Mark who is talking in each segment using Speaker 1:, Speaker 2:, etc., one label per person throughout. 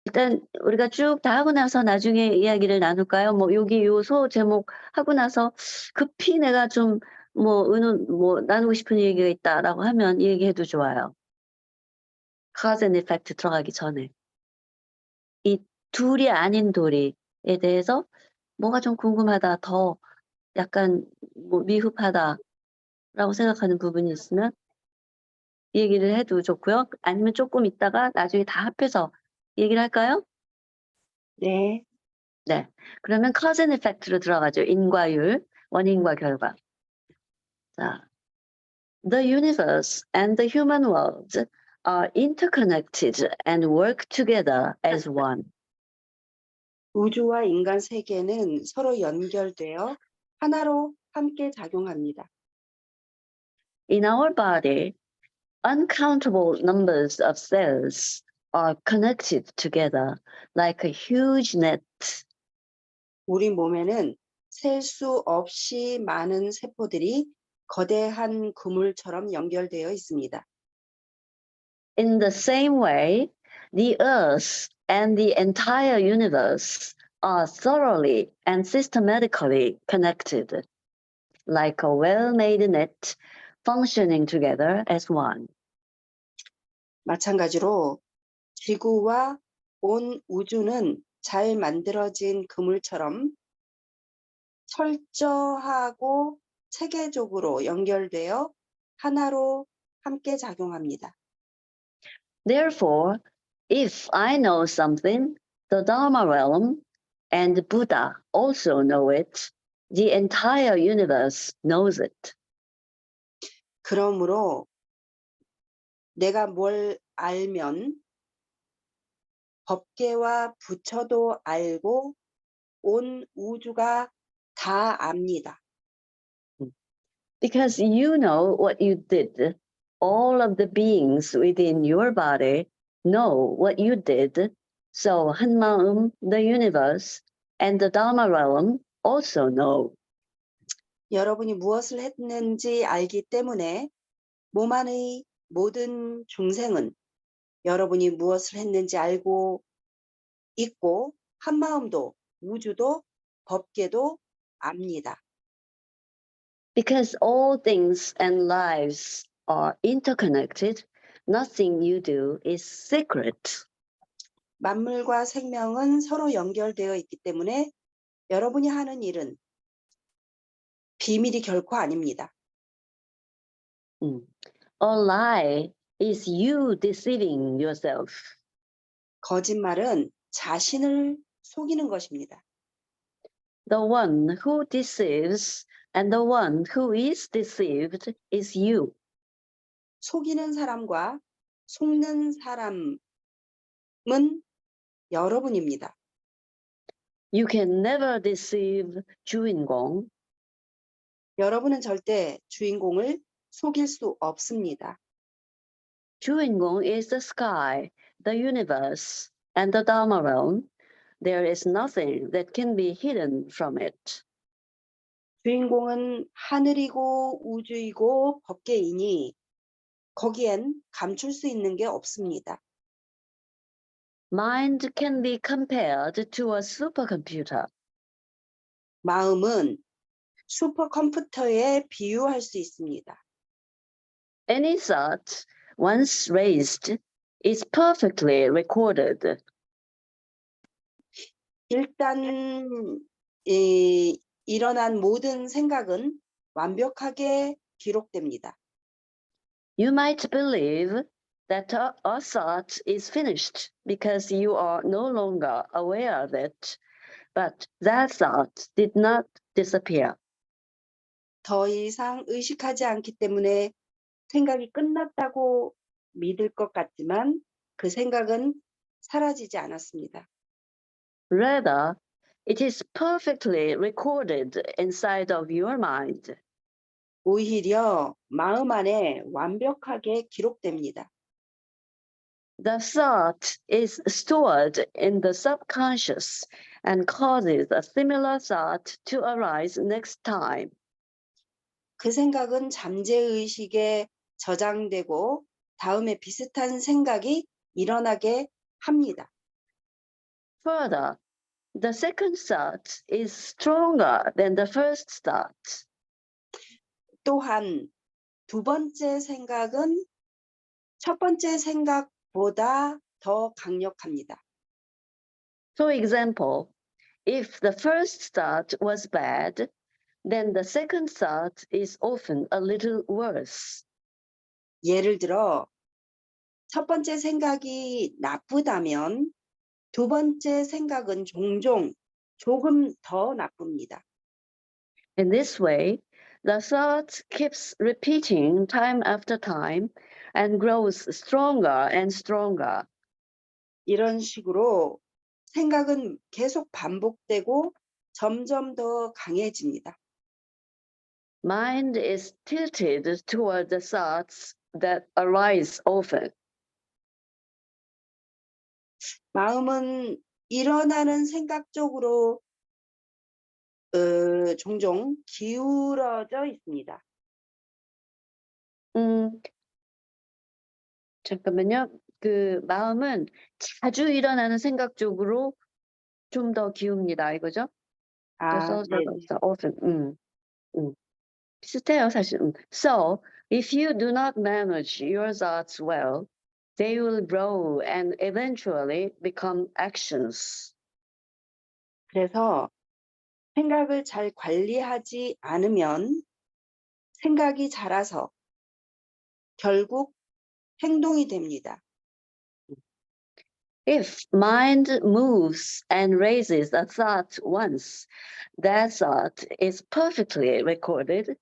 Speaker 1: 일단 우리가 쭉 다 하고 나서 나중에 이야기를 나눌까요? 뭐 여기 요소 제목 하고 나서 급히 내가 좀 뭐 의논 뭐 나누고 싶은 얘기가 있다라고 하면 얘기해도 좋아요. cause and effect 들어가기 전에. 이 둘이 아닌 도리에 대해서 뭐가 좀 궁금하다, 더 약간 뭐 미흡하다라고 생각하는 부분이 있으면 얘기를 해도 좋고요. 아니면 조금 있다가 나중에 다 합해서 얘기를 할까요?
Speaker 2: 네.
Speaker 1: 네. 그러면 cause and effect로 들어가죠. 인과율, 원인과 결과. 자, the universe and the human world are interconnected and work together as one.
Speaker 2: 우주와 인간 세계는 서로 연결되어 하나로 함께 작용합니다.
Speaker 1: In our body, uncountable numbers of cells are connected together like a huge net.
Speaker 2: 우리 몸에는 셀 수 없이 많은 세포들이 거대한 그물처럼 연결되어 있습니다.
Speaker 1: In the same way, the Earth and the entire universe are thoroughly and systematically connected, like a well-made net functioning together as one.
Speaker 2: 마찬가지로 지구와 온 우주는 잘 만들어진 그물처럼 철저하고 체계적으로 연결되어 하나로 함께 작용합니다.
Speaker 1: Therefore, if I know something, the Dharma realm and Buddha also know it, the entire universe knows it.
Speaker 2: 그러므로 내가 뭘 알면 법계와 부처도 알고 온 우주가 다 압니다.
Speaker 1: Because you know what you did, all of the beings within your body know what you did. So 한마음, the universe, and the Dharma realm also know.
Speaker 2: 여러분이 무엇을 했는지 알기 때문에 몸 안의 모든 중생은 여러분이 무엇을 했는지 알고 있고 한마음도 우주도 법계도 압니다.
Speaker 1: Because all things and lives are interconnected, nothing you do is secret.
Speaker 2: 만물과 생명은 서로 연결되어 있기 때문에 여러분이 하는 일은 비밀이 결코 아닙니다.
Speaker 1: A lie is you deceiving yourself.
Speaker 2: 거짓말은 자신을 속이는 것입니다.
Speaker 1: The one who deceives and the one who is deceived is you.
Speaker 2: 속이는 사람과 속는 사람은 여러분입니다.
Speaker 1: You can never deceive 주인공.
Speaker 2: 여러분은 절대 주인공을 속일 수 없습니다.
Speaker 1: 주인공 is the sky, the universe, and the Dharma realm. There is nothing that can be hidden from it.
Speaker 2: 주인공은 하늘이고 우주이고 법계이니 거기엔 감출 수 있는 게 없습니다.
Speaker 1: Mind can be compared to a supercomputer.
Speaker 2: 마음은 슈퍼컴퓨터에 비유할 수 있습니다.
Speaker 1: Any thought, once raised, is perfectly recorded.
Speaker 2: 일단 일어난 모든 생각은 완벽하게 기록됩니다.
Speaker 1: You might believe that a thought is finished because you are no longer aware of it, but that thought did not disappear.
Speaker 2: 더 이상 의식하지 않기 때문에 생각이 끝났다고 믿을 것 같지만 그 생각은 사라지지 않았습니다.
Speaker 1: Rather, it is perfectly recorded inside of your mind.
Speaker 2: 오히려 마음 안에 완벽하게 기록됩니다.
Speaker 1: The thought is stored in the subconscious and causes a similar thought to arise next time.
Speaker 2: 그 생각은 잠재의식에 저장되고 다음에 비슷한 생각이 일어나게 합니다.
Speaker 1: Further, the second thought is stronger than the first thought.
Speaker 2: 또한 두 번째 생각은 첫 번째 생각보다 더 강력합니다.
Speaker 1: For example, if the first thought was bad, then the second thought is often a little worse.
Speaker 2: 예를 들어 첫 번째 생각이 나쁘다면 두 번째 생각은 종종 조금 더 나쁩니다.
Speaker 1: In this way, the thought keeps repeating time after time and grows stronger and stronger.
Speaker 2: 이런 식으로 생각은 계속 반복되고 점점 더 강해집니다.
Speaker 1: Mind is tilted toward the thoughts that arise often.
Speaker 2: 마음은 일어나는 생각 쪽으로 종종 기울어져 있습니다.
Speaker 1: 잠깐만요. 그 마음은 자주 일어나는 생각 쪽으로 좀 더 기웁니다. 이거죠?
Speaker 2: 아, 네.
Speaker 1: often. 비슷해요, 사실. So, if you do not manage your thoughts well, they will grow and eventually become actions.
Speaker 2: 그래서 생각을 잘 관리하지 않으면 생각이 자라서 결국 행동이 됩니다.
Speaker 1: If mind moves and raises a thought once, that thought is perfectly recorded.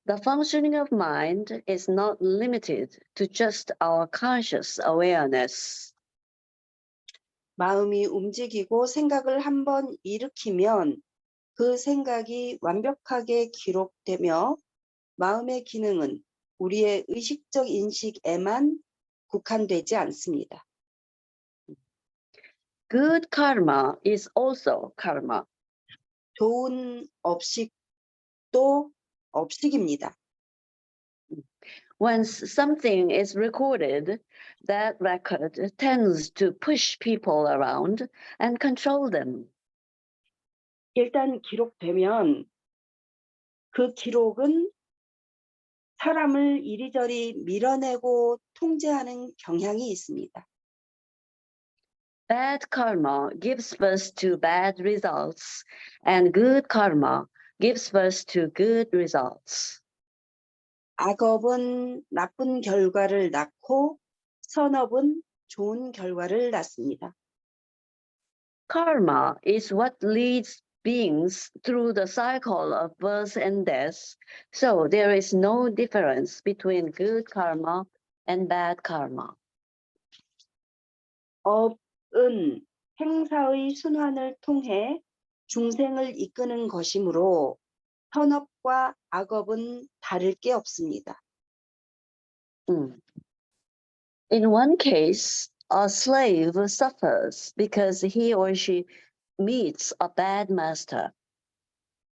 Speaker 1: The functioning of mind is not limited to just our conscious awareness.
Speaker 2: 마음이 움직이고 생각을 한번 일으키면 그 생각이 완벽하게 기록되며 마음의 기능은 우리의 의식적 인식에만 국한되지 않습니다.
Speaker 1: Good karma is also karma.
Speaker 2: 좋은 업식도 업식입니다.
Speaker 1: Once something is recorded, that record tends to push people around and control them.
Speaker 2: 일단 기록되면 그 기록은 사람을 이리저리 밀어내고 통제하는 경향이 있습니다.
Speaker 1: Bad karma gives birth to bad results, and good karma gives birth to good results.
Speaker 2: 악업은 나쁜 결과를 낳고 선업은 좋은 결과를 낳습니다.
Speaker 1: Karma is what leads beings through the cycle of birth and death, so there is no difference between good karma and bad karma.
Speaker 2: 업은 행사의 순환을 통해 중생을 이끄는 것이므로 선업과 악업은 다를 게 없습니다.
Speaker 1: In one case, a slave suffers because he or she meets a bad master.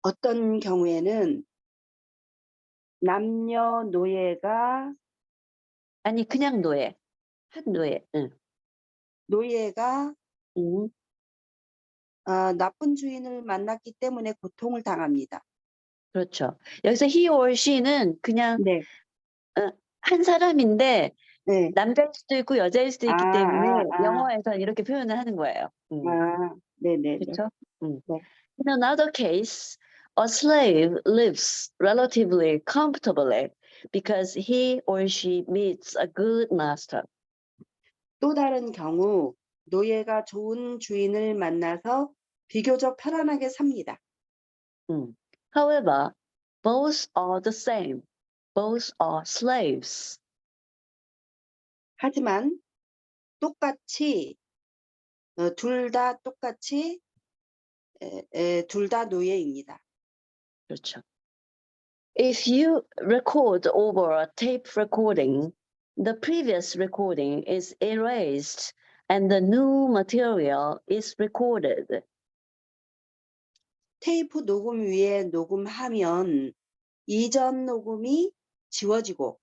Speaker 2: 어떤 경우에는 남녀노예가
Speaker 1: 아니, 그냥 노예. 한 노예.
Speaker 2: 노예가 나쁜 주인을 만났기 때문에 고통을 당합니다.
Speaker 1: 그렇죠. 여기서 he or she는 그냥
Speaker 2: 네.
Speaker 1: 한 사람인데
Speaker 2: 네.
Speaker 1: 남자일 수도 있고 여자일 수도 있기 때문에
Speaker 2: 아.
Speaker 1: 영어에서 이렇게 표현을 하는 거예요.
Speaker 2: 네네네.
Speaker 1: 그렇죠?
Speaker 2: 네.
Speaker 1: In another case, a slave lives relatively comfortably because he or she meets a good master.
Speaker 2: 또 다른 경우 노예가 좋은 주인을 만나서 비교적 편안하게 삽니다.
Speaker 1: However, both are the same. Both are slaves.
Speaker 2: 하지만 똑같이 둘 다 똑같이 둘 다 노예입니다.
Speaker 1: 그렇죠. If you record over a tape recording, the previous recording is erased and the new material is recorded.
Speaker 2: 테이프 녹음 위에 녹음하면 이전 녹음이 지워지고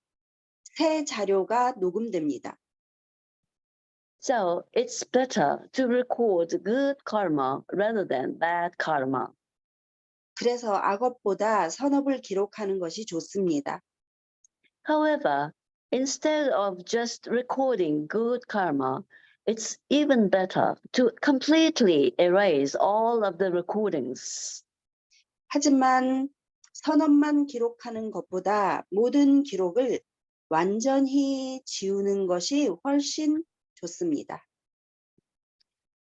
Speaker 2: 새 자료가 녹음됩니다.
Speaker 1: So it's better to record good karma rather than bad karma.
Speaker 2: 그래서 악업보다 선업을 기록하는 것이 좋습니다.
Speaker 1: However, instead of just recording good karma, it's even better to completely erase all of the recordings.
Speaker 2: 하지만 선업만 기록하는 것보다 모든 기록을 완전히 지우는 것이 훨씬 좋습니다.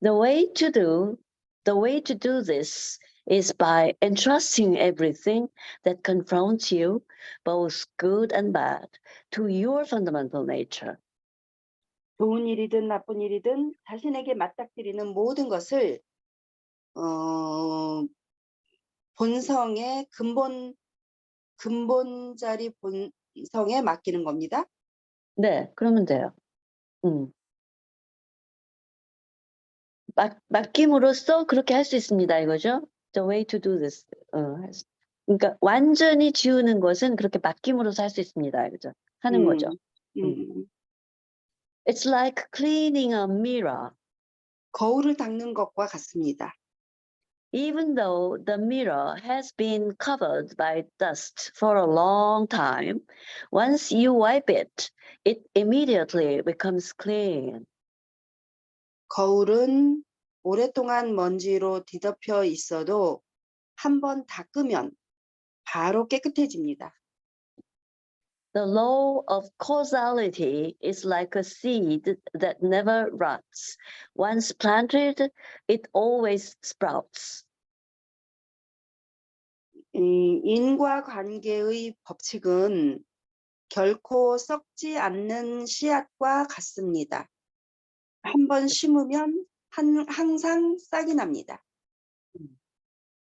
Speaker 1: The way to do this is by entrusting everything that confronts you, both good and bad, to your fundamental nature.
Speaker 2: 좋은 일이든 나쁜 일이든 자신에게 맞닥뜨리는 모든 것을 본성의 근본자리 본성에 맡기는 겁니다.
Speaker 1: 네, 그러면 돼요. 맡김으로써 그렇게 할 수 있습니다, 이거죠? The way to do this. 그러니까 완전히 지우는 것은 그렇게 맡김으로써 할 수 있습니다, 이거죠? 하는 거죠. It's like cleaning a mirror.
Speaker 2: 거울을 닦는 것과 같습니다.
Speaker 1: Even though the mirror has been covered by dust for a long time, once you wipe it, it immediately becomes clean.
Speaker 2: 거울은 오랫동안 먼지로 뒤덮여 있어도 한번 닦으면 바로 깨끗해집니다.
Speaker 1: The law of causality is like a seed that never rots. Once planted, it always sprouts.
Speaker 2: 인과관계의 법칙은 결코 썩지 않는 씨앗과 같습니다. 한번 심으면 항상 싹이 납니다.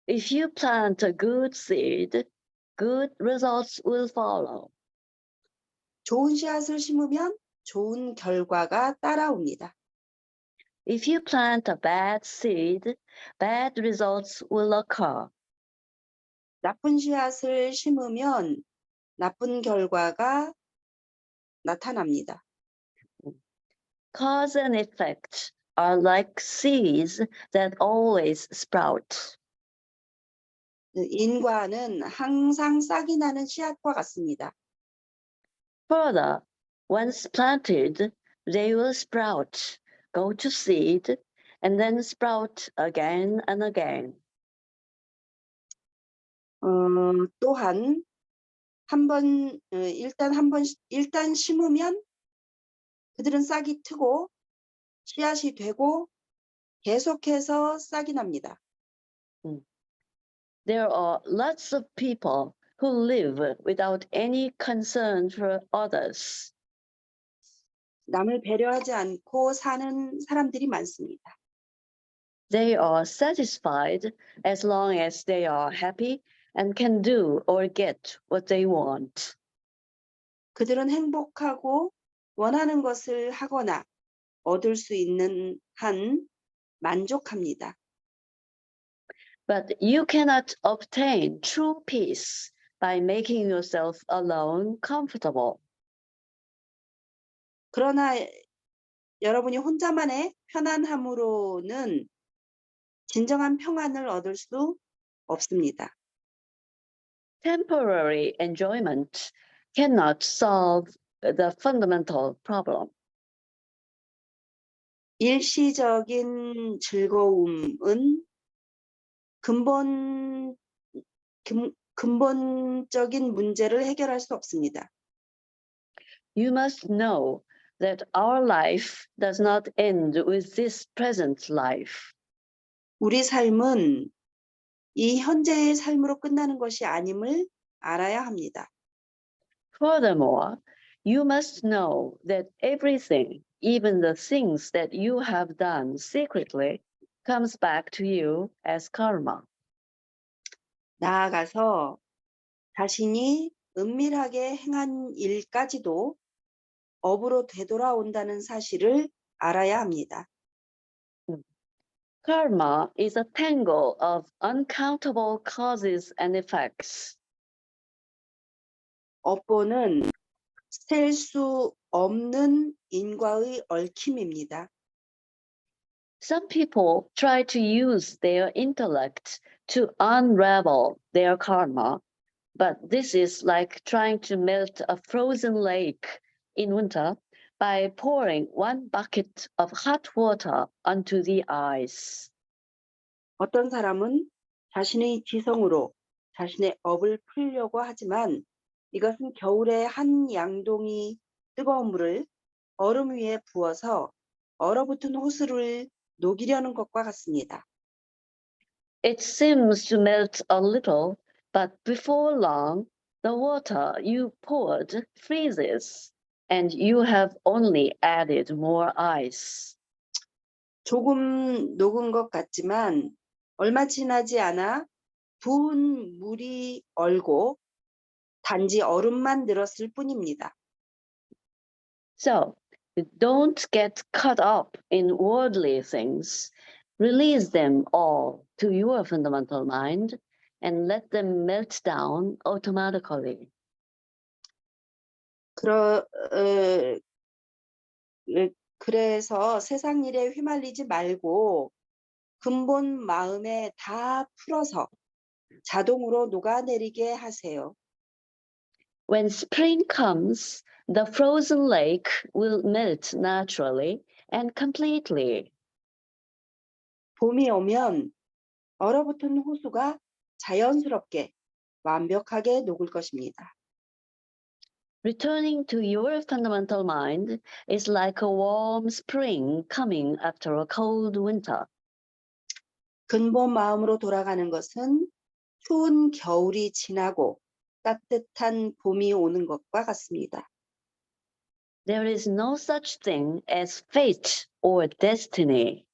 Speaker 1: If you plant a good seed, good results will follow.
Speaker 2: 좋은 씨앗을 심으면 좋은 결과가 따라옵니다.
Speaker 1: If you plant a bad seed, bad results will occur.
Speaker 2: 나쁜 씨앗을 심으면 나쁜 결과가 나타납니다.
Speaker 1: Cause and effect are like seeds that always sprout.
Speaker 2: 인과는 항상 싹이 나는 씨앗과 같습니다.
Speaker 1: Further, once planted, they will sprout, go to seed, and then sprout again and again.
Speaker 2: 또한 일단 심으면 그들은 싹이 트고 씨앗이 되고 계속해서 싹이 납니다.
Speaker 1: There are lots of people who live without any concern for others.
Speaker 2: 남을 배려하지 않고 사는 사람들이 많습니다.
Speaker 1: They are satisfied as long as they are happy and can do or get what they want.
Speaker 2: 그들은 행복하고 원하는 것을 하거나 얻을 수 있는 한 만족합니다.
Speaker 1: But you cannot obtain true peace by making yourself alone comfortable.
Speaker 2: 그러나 여러분이 혼자만의 편안함으로는 진정한 평안을 얻을 수 없습니다.
Speaker 1: Temporary enjoyment cannot solve the fundamental problem.
Speaker 2: 일시적인 즐거움은 근본적인 문제를 해결할 수 없습니다.
Speaker 1: You must know that our life does not end with this present life.
Speaker 2: 우리 삶은 이 현재의 삶으로 끝나는 것이 아님을 알아야 합니다.
Speaker 1: Furthermore, you must know that everything, even the things that you have done secretly, comes back to you as karma.
Speaker 2: 나아가서 자신이 은밀하게 행한 일까지도 업으로 되돌아온다는 사실을 알아야 합니다.
Speaker 1: Karma is a tangle of uncountable causes and effects.
Speaker 2: 업보는 셀 수 없는 인과의 얽힘입니다.
Speaker 1: Some people try to use their intellect to unravel their karma, but this is like trying to melt a frozen lake in winter by pouring one bucket of hot water onto the ice.
Speaker 2: 어떤 사람은 자신의 지성으로 자신의 업을 풀려고 하지만 이것은 겨울에 한 양동이 뜨거운 물을 얼음 위에 부어서 얼어붙은 호수를 녹이려는 것과 같습니다.
Speaker 1: It seems to melt a little, but before long, the water you poured freezes, and you have only added more ice.
Speaker 2: 조금 녹은 것 같지만 얼마 지나지 않아 부은 물이 얼고 단지 얼음만 늘었을 뿐입니다.
Speaker 1: So, don't get caught up in worldly things. Release them all to your fundamental mind and let them melt down automatically.
Speaker 2: 그래서 세상 일에 휘말리지 말고 근본 마음에 다 풀어서 자동으로 녹아내리게 하세요.
Speaker 1: When spring comes, the frozen lake will melt naturally and completely.
Speaker 2: 봄이 오면 얼어붙은 호수가 자연스럽게 완벽하게 녹을 것입니다.
Speaker 1: Returning to your fundamental mind is like a warm spring coming after a cold winter.
Speaker 2: 근본 마음으로 돌아가는 것은 추운 겨울이 지나고 따뜻한 봄이 오는 것과 같습니다.
Speaker 1: There is no such thing as fate or destiny.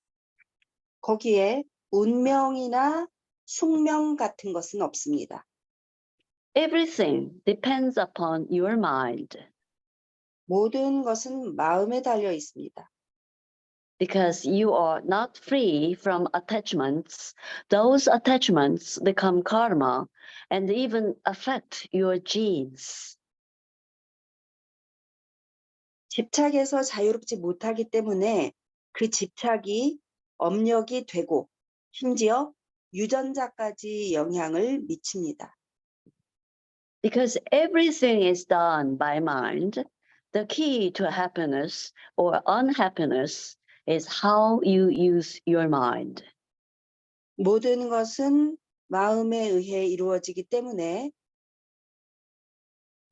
Speaker 2: 거기에 운명이나 숙명 같은 것은 없습니다.
Speaker 1: Everything depends upon your mind
Speaker 2: 모든 것은 마음에 달려 있습니다.
Speaker 1: because you are not free from attachments. Those attachments become karma and even affect your genes.
Speaker 2: 집착에서 자유롭지 못하기 때문에 그 집착이 업력이 되고 심지어 유전자까지 영향을 미칩니다.
Speaker 1: Because everything is done by mind, the key to happiness or unhappiness is how you use your mind.
Speaker 2: 모든 것은 마음에 의해 이루어지기 때문에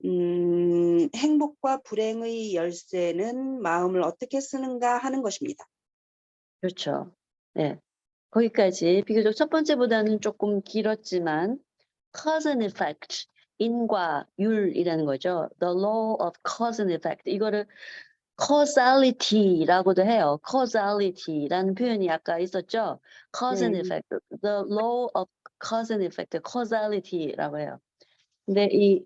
Speaker 2: 행복과 불행의 열쇠는 마음을 어떻게 쓰는가 하는 것입니다.
Speaker 1: 그렇죠. 네. 거기까지 비교적 첫 번째보다는 조금 길었지만 cause and effect, 인과 율이라는 거죠. The law of cause and effect. 이거를 causality라고도 해요. causality라는 표현이 아까 있었죠. cause and
Speaker 2: 네.
Speaker 1: effect. The law of cause and effect, causality라고 해요. 근데 이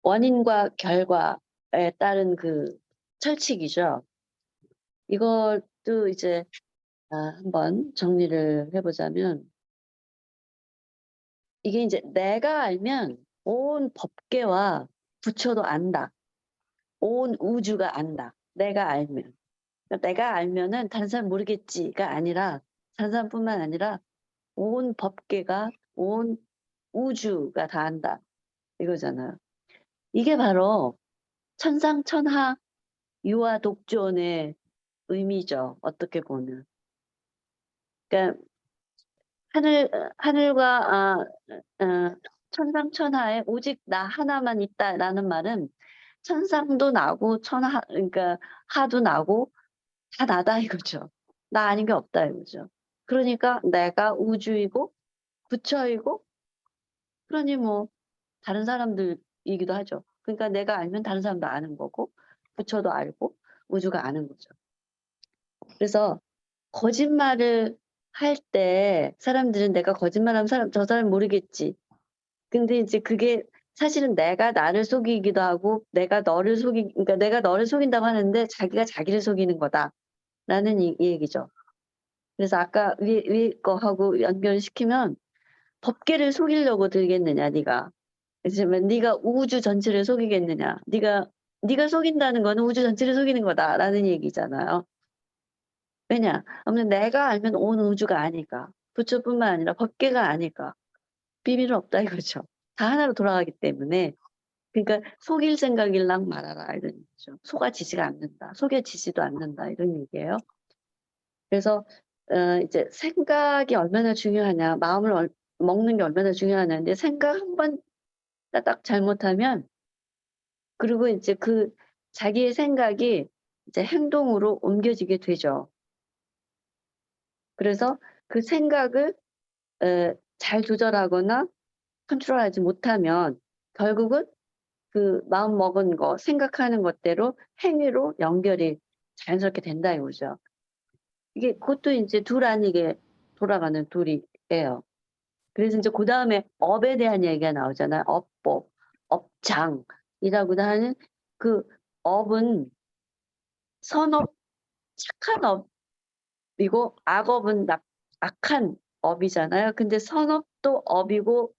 Speaker 1: 원인과 결과에 따른 그 철칙이죠. 이것도 이제 한번 정리를 해보자면 이게 이제 내가 알면 온 법계와 부처도 안다. 온 우주가 안다. 내가 알면. 그러니까 내가 알면은 다른 사람 모르겠지가 아니라 다른 사람뿐만 아니라 온 법계가 온 우주가 다 안다. 이거잖아요. 이게 바로 천상천하 유아 독존의 의미죠. 어떻게 보면. 그러니까 하늘과 천상천하에 오직 나 하나만 있다라는 말은 천상도 나고 그러니까 하도 나고 다 나다 이거죠. 나 아닌 게 없다 이거죠. 그러니까 내가 우주이고 부처이고 그러니 뭐 다른 사람들이기도 하죠. 그러니까 내가 알면 다른 사람도 아는 거고 부처도 알고 우주가 아는 거죠. 그래서 거짓말을 할 때 사람들은 내가 거짓말하면 저 사람 모르겠지. 근데 이제 그게 사실은 내가 나를 속이기도 하고 그러니까 내가 너를 속인다고 하는데 자기가 자기를 속이는 거다라는 이 얘기죠. 그래서 아까 위에 거하고 연결시키면 법계를 속이려고 들겠느냐 네가. 그렇지만 네가 우주 전체를 속이겠느냐. 네가 네가 속인다는 거는 우주 전체를 속이는 거다라는 얘기잖아요. 왜냐? 아무튼 내가 알면 온 우주가 아니까. 부처뿐만 아니라 법계가 아니까. 비밀은 없다 이거죠. 다 하나로 돌아가기 때문에. 그러니까 속일 생각일랑 말아라 이런 얘기죠. 속아지지가 않는다. 속여지지도 않는다 이런 얘기예요. 그래서 이제 생각이 얼마나 중요하냐, 마음을 먹는 게 얼마나 중요하냐인데 생각 한 번 딱 잘못하면 그리고 이제 그 자기의 생각이 이제 행동으로 옮겨지게 되죠. 그래서 그 생각을 잘 조절하거나 컨트롤하지 못하면 결국은 그 마음 먹은 거, 생각하는 것대로 행위로 연결이 자연스럽게 된다 이거죠. 이게 그것도 인제 둘 아니게 돌아가는 도리예요. 그래서 인제 그다음에 업에 대한 얘기가 나오잖아요. 업보, 업장이라고 하는 그 업은 선업, 착한 업이고 악업은 악한 업이잖아요. 근데 선업도 업이고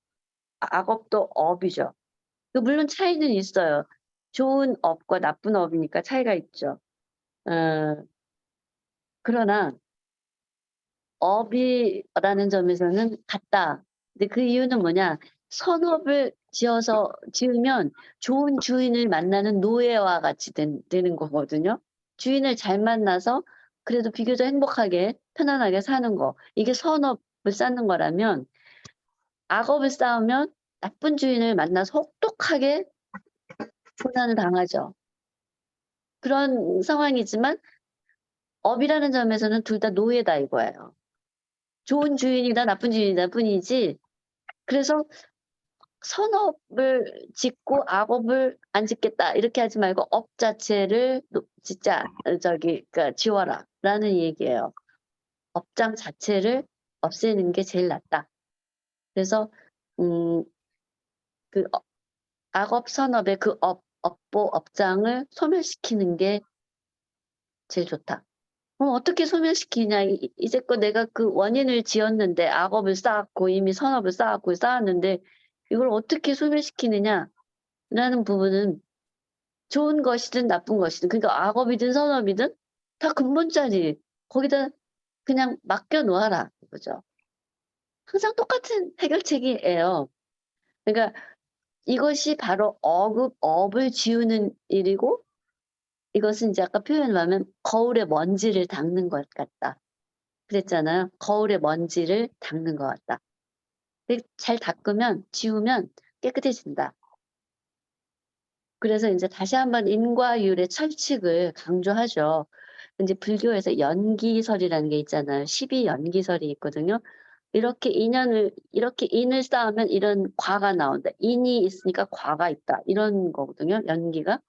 Speaker 1: 악업도 업이죠. 물론 차이는 있어요. 좋은 업과 나쁜 업이니까 차이가 있죠. 어 그러나 업이라는 점에서는 같다. 근데 그 이유는 뭐냐? 선업을 지으면 좋은 주인을 만나는 노예와 같이 되는 거거든요. 주인을 잘 만나서 그래도 비교적 행복하게 편안하게 사는 거. 이게 선업을 쌓는 거라면 악업을 쌓으면 나쁜 주인을 만나서 혹독하게 고난을 당하죠. 그런 상황이지만 업이라는 점에서는 둘 다 노예다 이거예요. 좋은 주인이다 나쁜 주인이다 뿐이지 그래서 선업을 짓고 악업을 안 짓겠다 이렇게 하지 말고 업 자체를 진짜 그러니까 지워라라는 얘기예요. 업장 자체를 없애는 게 제일 낫다. 그래서 음 그 악업 선업의 그 업보 업장을 소멸시키는 게 제일 좋다. 그럼 어떻게 소멸시키냐. 이제껏 내가 그 원인을 지었는데 악업을 쌓았고 이미 선업을 쌓았고 쌓았는데 이걸 어떻게 소멸시키느냐라는 부분은 좋은 것이든 나쁜 것이든 그러니까 악업이든 선업이든 다 근본자리 거기다 그냥 맡겨 놓아라 이거죠. 항상 똑같은 해결책이에요. 그러니까 이것이 바로 업을 지우는 일이고 이것은 이제 아까 표현하면 거울에 먼지를 닦는 것 같다. 그랬잖아요. 거울에 먼지를 닦는 것 같다. 근데 잘 닦으면 지우면 깨끗해진다. 그래서 인제 다시 한번 인과율의 철칙을 강조하죠. 인제 불교에서 연기설이라는 게 있잖아요. 12 연기설이 있거든요. 이렇게 인을 쌓으면 이런 과가 나온다. 인이 있으니까 과가 있다. 이런 거거든요, 연기가.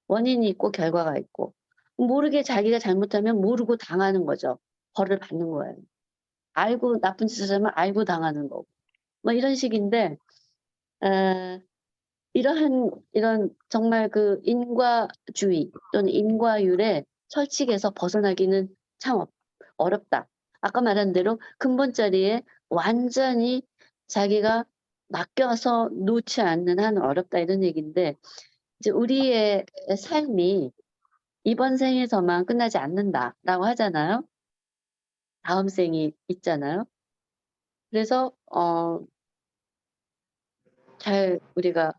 Speaker 1: 원인이 있고 결과가 있고. 모르게 자기가 잘못하면 모르고 당하는 거죠. 벌을 받는 거예요. 알고 나쁜 짓을 하면 알고 당하는 거고. 뭐 이런 식인데 에 이런 정말 그 인과주의 또는 인과율의 철칙에서 벗어나기는 참 어렵다. 아까 말한 대로 근본 자리에 완전히 자기가 맡겨서 놓지 않는 한은 어렵다 이런 얘기인데 이제 우리의 삶이 '이번 생에서만 끝나지 않는다.'라고 하잖아요. 다음 생이 있잖아요. 그래서 잘 우리가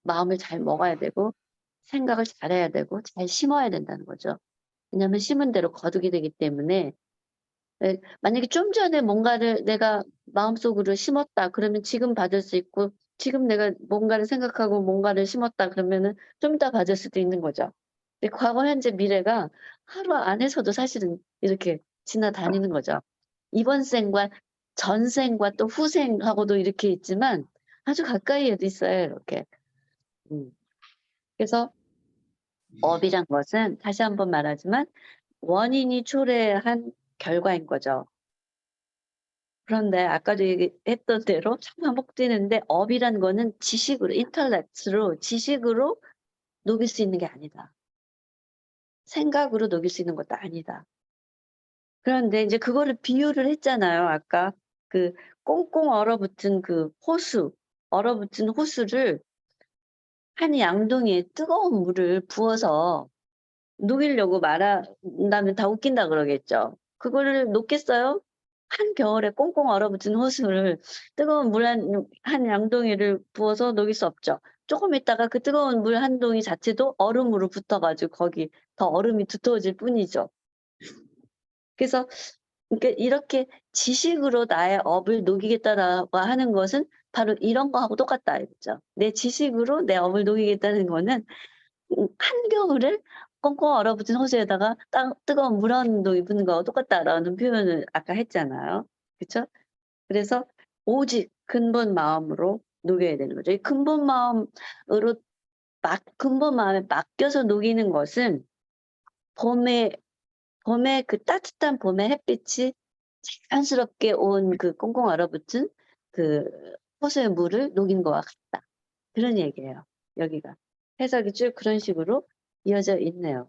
Speaker 1: 마음을 잘 먹어야 되고 생각을 잘해야 되고 잘 심어야 된다는 거죠. 왜냐하면 심은 대로 거두게 되기 때문에 만약에 좀 전에 뭔가를 내가 마음속으로 심었다 그러면 지금 받을 수 있고 지금 내가 뭔가를 생각하고 뭔가를 심었다 그러면은 좀 이따 받을 수도 있는 거죠. 근데 과거, 현재, 미래가 하루 안에서도 사실은 이렇게 지나다니는 거죠. 이번 생과 전생과 또 후생하고도 이렇게 있지만 아주 가까이에도 있어요 이렇게. 음. 그래서 업이란 것은 다시 한번 말하지만 원인이 초래한 결과인 거죠. 그런데 아까도 얘기했던 대로 참 반복되는데 업이라는 거는 지식으로 인텔렉트로 지식으로 녹일 수 있는 게 아니다. 생각으로 녹일 수 있는 것도 아니다. 그런데 인제 그거를 비유를 했잖아요 아까. 그 꽁꽁 얼어붙은 그 호수, 얼어붙은 호수를 한 양동이에 뜨거운 물을 부어서 녹이려고 말한다면 다 웃긴다 그러겠죠. 그거를 녹겠어요? 한겨울에 꽁꽁 얼어붙은 호수를 뜨거운 물 한 양동이를 부어서 녹일 수 없죠. 쪼끔 있다가 그 뜨거운 물 한 동이 자체도 얼음으로 붙어 가지고 거기 더 얼음이 두터워질 뿐이죠. 그래서 그러니까 이렇게 '지식으로 나의 업을 녹이겠다.'라고 하는 것은 바로 이런 거하고 똑같다 이거죠. 내 지식으로 내 업을 녹이겠다는 거는 한겨울에 꽁꽁 얼어붙은 호수에다가 뜨거운 물 한 동이 붓는 거하고 똑같다라는 표현을 아까 했잖아요. 그쵸? 그래서 오직 근본 마음으로 녹여야 되는 거죠. 이 근본 마음으로 근본 마음에 맡겨서 녹이는 것은 봄에 그 따뜻한 봄의 햇빛이 자연스럽게 온 그 꽁꽁 얼어붙은 그 호수의 물을 녹인 거와 같다. 그런 얘기예요, 여기가. 해석이 쭉 그런 식으로 이어져 있네요.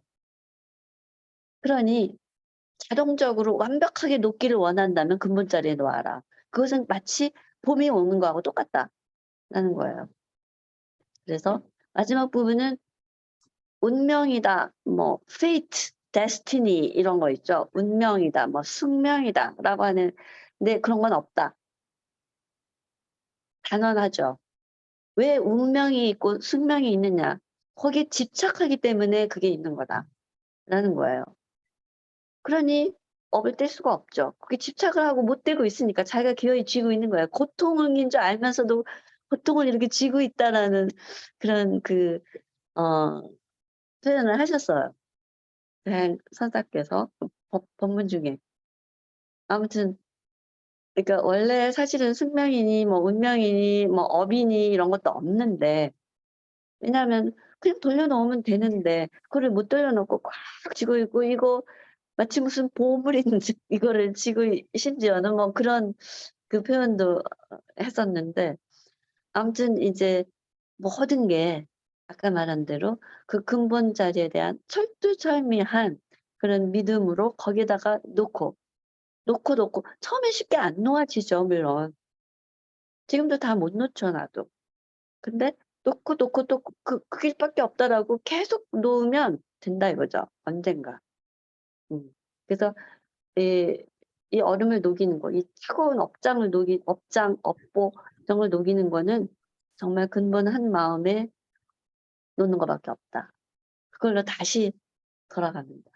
Speaker 1: 그러니 자동적으로 완벽하게 녹기를 원한다면 근본 자리에 놓아라. 그것은 마치 봄이 오는 거하고 똑같다라는 거예요. 그래서 마지막 부분은 운명이다, 뭐 fate, destiny 이런 거 있죠. 운명이다, 뭐 숙명이다라고 하는 근데 그런 건 없다. 단언하죠. 왜 운명이 있고 숙명이 있느냐? 거기에 집착하기 때문에 그게 있는 거다라는 거예요. 그러니 업을 뗄 수가 없죠. 그게 집착을 하고 못 떼고 있으니까 자기가 기어이 쥐고 있는 거예요. 고통인 줄 알면서도 '고통을 이렇게 쥐고 있다.'라는 그런 어 표현을 하셨어요. 선생님께서 법문 중에. 아무튼 그러니까 원래 사실은 숙명이니 뭐 운명이니 뭐 업이니 이런 것도 없는데 왜냐하면 그냥 돌려놓으면 되는데 그거를 못 돌려놓고 꽉 쥐고 있고 이거 마치 무슨 보물인지 이거를 쥐고 심지어는 뭐 그런 그 표현도 했었는데 아무튼 이제 모든 게 아까 말한 대로 그 근본 자리에 대한 철두철미한 그런 믿음으로 거기에다가 놓고 처음엔 쉽게 안 놓아지죠 물론. 지금도 다 못 놓죠 나도. 근데 놓고 또 그 길밖에 없다라고 계속 놓으면 된다 이거죠 언젠가. 음. 그래서 이 얼음을 녹이는 거 이 차가운 업보정을 녹이는 거는 정말 근본 한 마음에 놓는 거 밖에 없다. 그걸로 다시 돌아갑니다.